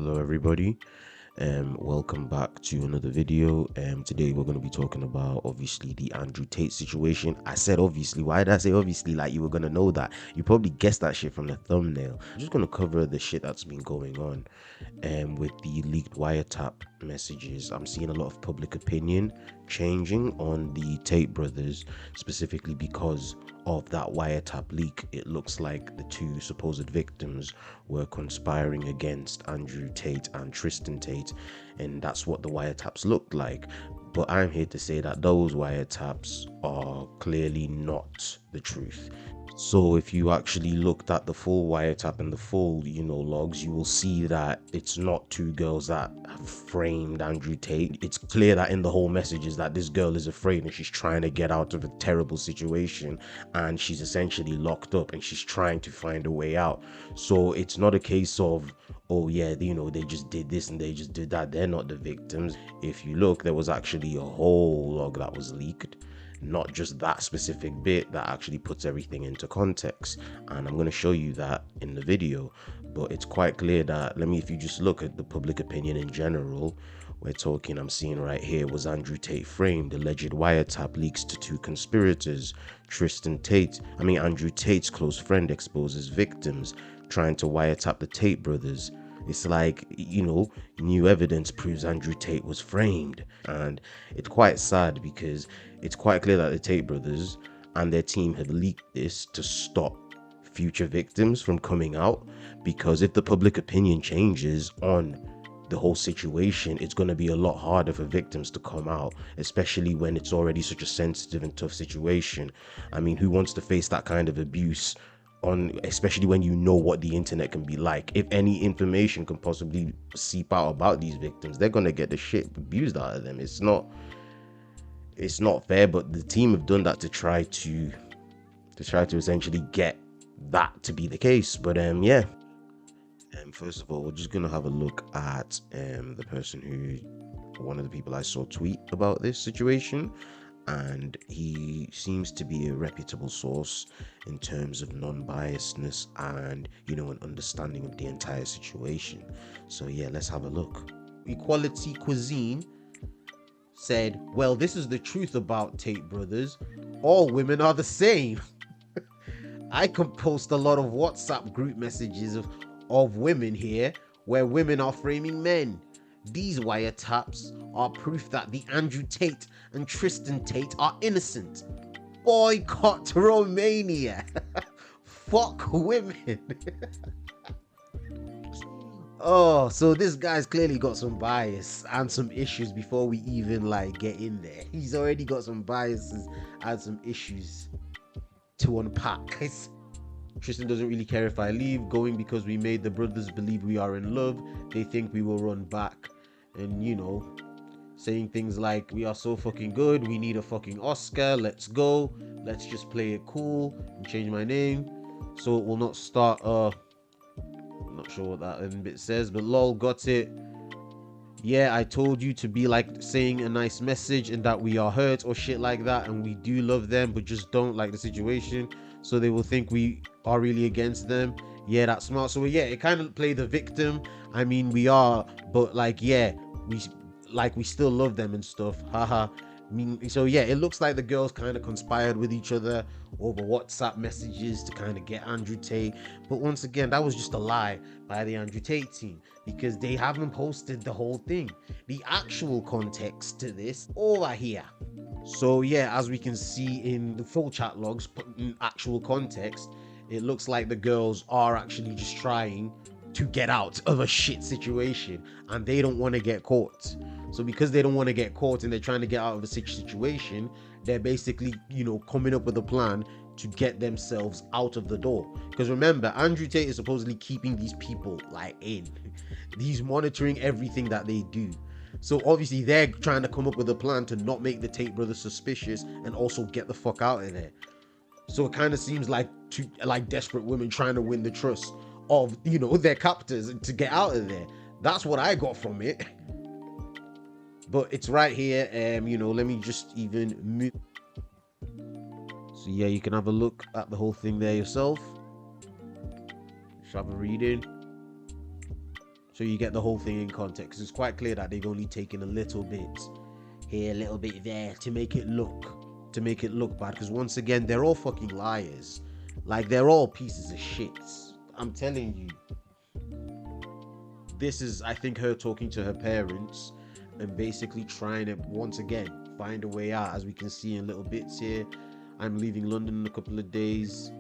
Hello everybody, welcome back to another video. Today we're going to be talking about obviously the Andrew Tate situation. I said obviously. Why did I say obviously? Like you were going to know that. You probably guessed that shit from the thumbnail. I'm just going to cover the shit that's been going on with the leaked wiretap messages. I'm seeing a lot of public opinion changing on the Tate brothers, specifically because of that wiretap leak. It looks like the two supposed victims were conspiring against Andrew Tate and Tristan Tate, and that's what the wiretaps looked like. But I'm here to say that those wiretaps are clearly not the truth. So if you actually looked at the full wiretap and the full, logs, you will see that it's not two girls that have framed Andrew Tate. It's clear that in the whole message is that this girl is afraid and she's trying to get out of a terrible situation, and she's essentially locked up and she's trying to find a way out. So it's not a case of, oh yeah, they just did this and they just did that. They're not the victims. If you look, there was actually a whole log that was leaked, not just that specific bit that actually puts everything into context, and I'm going to show you that in the video. But it's quite clear that, if you just look at the public opinion in general, I'm seeing right here, was Andrew Tate framed? Alleged wiretap leaks to two conspirators. Andrew Tate's close friend exposes victims trying to wiretap the Tate brothers. It's like, new evidence proves Andrew Tate was framed. And it's quite sad because it's quite clear that the Tate brothers and their team had leaked this to stop future victims from coming out. Because if the public opinion changes on the whole situation, it's going to be a lot harder for victims to come out, especially when it's already such a sensitive and tough situation. Who wants to face that kind of abuse especially when you know what the internet can be like? If any information can possibly seep out about these victims, they're gonna get the shit abused out of them. It's not fair, but the team have done that to try to essentially get that to be the case. But first of all, we're just gonna have a look at one of the people I saw tweet about this situation, and he seems to be a reputable source in terms of non-biasedness and an understanding of the entire situation. So yeah, let's have a look. Equality Cuisine said, well, this is the truth about Tate brothers. All women are the same. I can post a lot of WhatsApp group messages of women here where women are framing men. These wiretaps are proof that the Andrew Tate and Tristan Tate are innocent. Boycott Romania. Fuck women. Oh, so this guy's clearly got some bias and some issues before we even get in there. He's already got some biases and some issues to unpack. Tristan doesn't really care if I leave, going because we made the brothers believe we are in love. They think we will run back. And saying things like, we are so fucking good, we need a fucking Oscar, let's go, let's just play it cool and change my name so it will not start I'm not sure what that bit says, but lol, got it. Yeah, I told you to be saying a nice message and that we are hurt or shit like that, and we do love them but just don't like the situation, so they will think we are really against them. Yeah, that's smart. So yeah, it kind of play the victim. We are, but we still love them and stuff. Haha. So yeah, it looks like the girls kind of conspired with each other over WhatsApp messages to kind of get Andrew Tate. But once again, that was just a lie by the Andrew Tate team, because they haven't posted the whole thing. The actual context to this over here. So yeah, as we can see in the full chat logs, in actual context, it looks like the girls are actually just trying to get out of a shit situation, and they don't want to get caught. So because they don't want to get caught and they're trying to get out of a situation, they're basically coming up with a plan to get themselves out of the door. Because remember, Andrew Tate is supposedly keeping these people in. He's monitoring everything that they do. So obviously they're trying to come up with a plan to not make the Tate brothers suspicious and also get the fuck out of there. So it kind of seems like desperate women trying to win the trust of their captors to get out of there. That's what I got from it. But it's right here. Let me just even move. So yeah, you can have a look at the whole thing there yourself. Just have a read in. so you get the whole thing in context. 'Cause it's quite clear that they've only taken a little bit here, a little bit there to make it look bad. Because once again, they're all fucking liars. Like they're all pieces of shit. I'm telling you, this is, I think, her talking to her parents and basically trying to once again find a way out. As we can see in little bits here, I'm leaving London in a couple of days.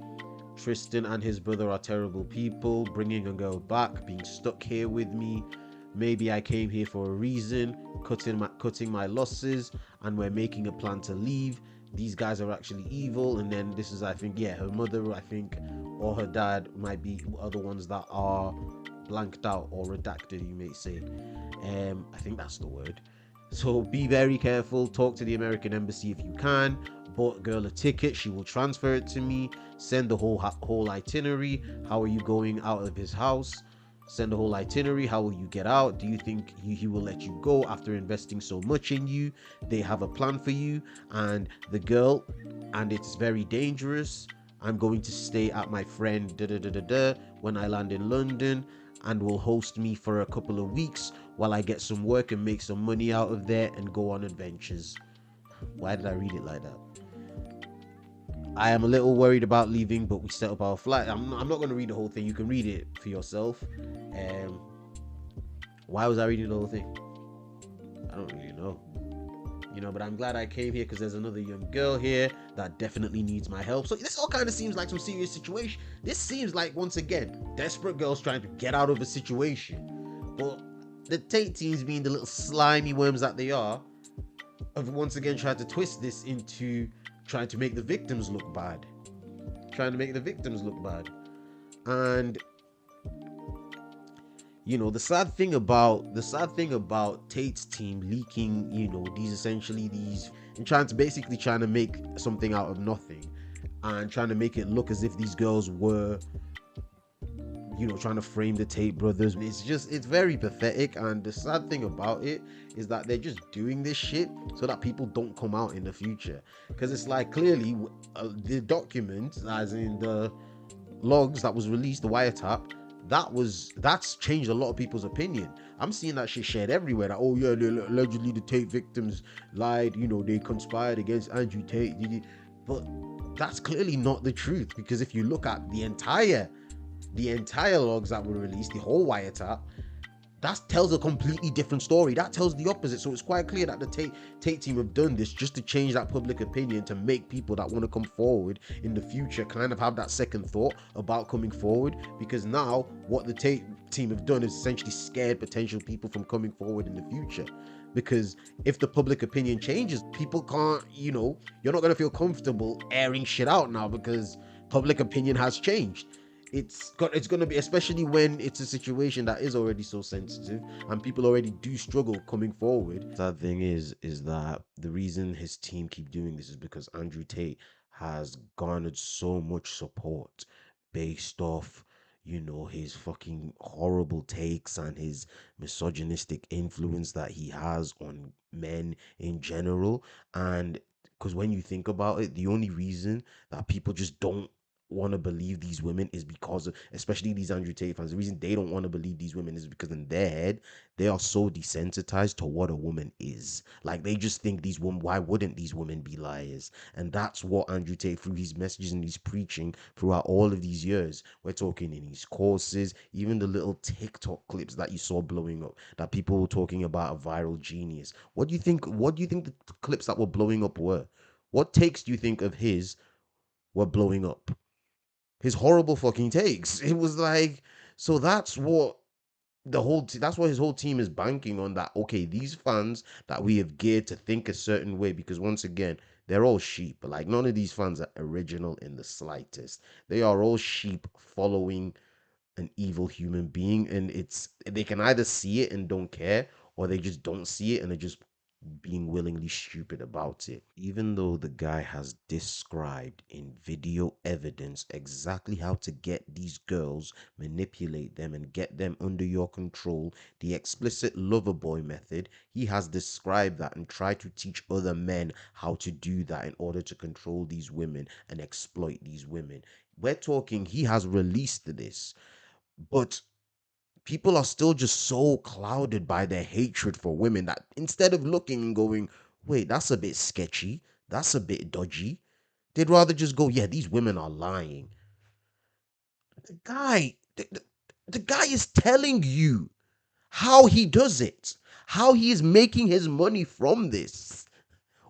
Tristan and his brother are terrible people, bringing a girl back, being stuck here with me. Maybe I came here for a reason, cutting my losses, and we're making a plan to leave. These guys are actually evil. And then this is, I think, yeah, her mother, I think, or her dad might be other ones that are blanked out or redacted, you may say. I think that's the word. So be very careful. Talk to the American embassy if you can. Bought girl a ticket. She will transfer it to me. Send the whole itinerary. How are you going out of his house? Send the whole itinerary. How will you get out? Do you think he will let you go after investing so much in you? They have a plan for you and the girl, and it's very dangerous. I'm going to stay at my friend when I land in London, and will host me for a couple of weeks while I get some work and make some money out of there and go on adventures. Why did I read it like that? I am a little worried about leaving, but we set up our flight. I'm not going to read the whole thing. You can read it for yourself. Why was I reading the whole thing? I don't really know. But I'm glad I came here because there's another young girl here that definitely needs my help. So this all kind of seems like some serious situation. This seems like, once again, desperate girls trying to get out of a situation. But the Tate teams, being the little slimy worms that they are, have once again tried to twist this into trying to make the victims look bad. And the sad thing about Tate's team leaking, these and trying to make something out of nothing, and trying to make it look as if these girls were, trying to frame the Tate brothers. It's very pathetic. And the sad thing about it is that they're just doing this shit so that people don't come out in the future. Because it's like, clearly, the documents, as in the logs that was released, the wiretap, that's changed a lot of people's opinion. I'm seeing that shit shared everywhere, that, oh yeah, allegedly the Tate victims lied, they conspired against Andrew Tate. But that's clearly not the truth, because if you look at the entire logs that were released, the whole wiretap, that tells a completely different story. That tells the opposite. So it's quite clear that the Tate team have done this just to change that public opinion, to make people that want to come forward in the future kind of have that second thought about coming forward. Because now what the Tate team have done is essentially scared potential people from coming forward in the future. Because if the public opinion changes, people can't, you're not going to feel comfortable airing shit out now, because public opinion has changed. It's going to be, especially when it's a situation that is already so sensitive and people already do struggle coming forward. Sad thing is that the reason his team keep doing this is because Andrew Tate has garnered so much support based off his fucking horrible takes and his misogynistic influence that he has on men in general. And because when you think about it, the only reason that people just don't want to believe these women is because of, especially these Andrew Tate fans, the reason they don't want to believe these women is because in their head they are so desensitized to what a woman is. Like, they just think these women, why wouldn't these women be liars? And that's what Andrew Tate, through his messages and his preaching throughout all of these years, we're talking in his courses, even the little TikTok clips that you saw blowing up, that people were talking about a viral genius. What do you think the clips that were blowing up were? What takes do you think of his were blowing up? His horrible fucking takes. It was like, so that's what that's what his whole team is banking on, that okay, these fans that we have geared to think a certain way, because once again, they're all sheep. Like, none of these fans are original in the slightest. They are all sheep following an evil human being, and they can either see it and don't care, or they just don't see it and are just being willingly stupid about it. Even though the guy has described in video evidence exactly how to get these girls, manipulate them, and get them under your control, the explicit lover boy method, he has described that and tried to teach other men how to do that in order to control these women and exploit these women. We're talking, he has released this, but people are still just so clouded by their hatred for women that instead of looking and going, wait, that's a bit sketchy, that's a bit dodgy, they'd rather just go, yeah, these women are lying. The guy is telling you how he does it, how he is making his money from this.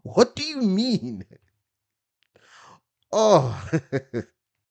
What do you mean? Oh,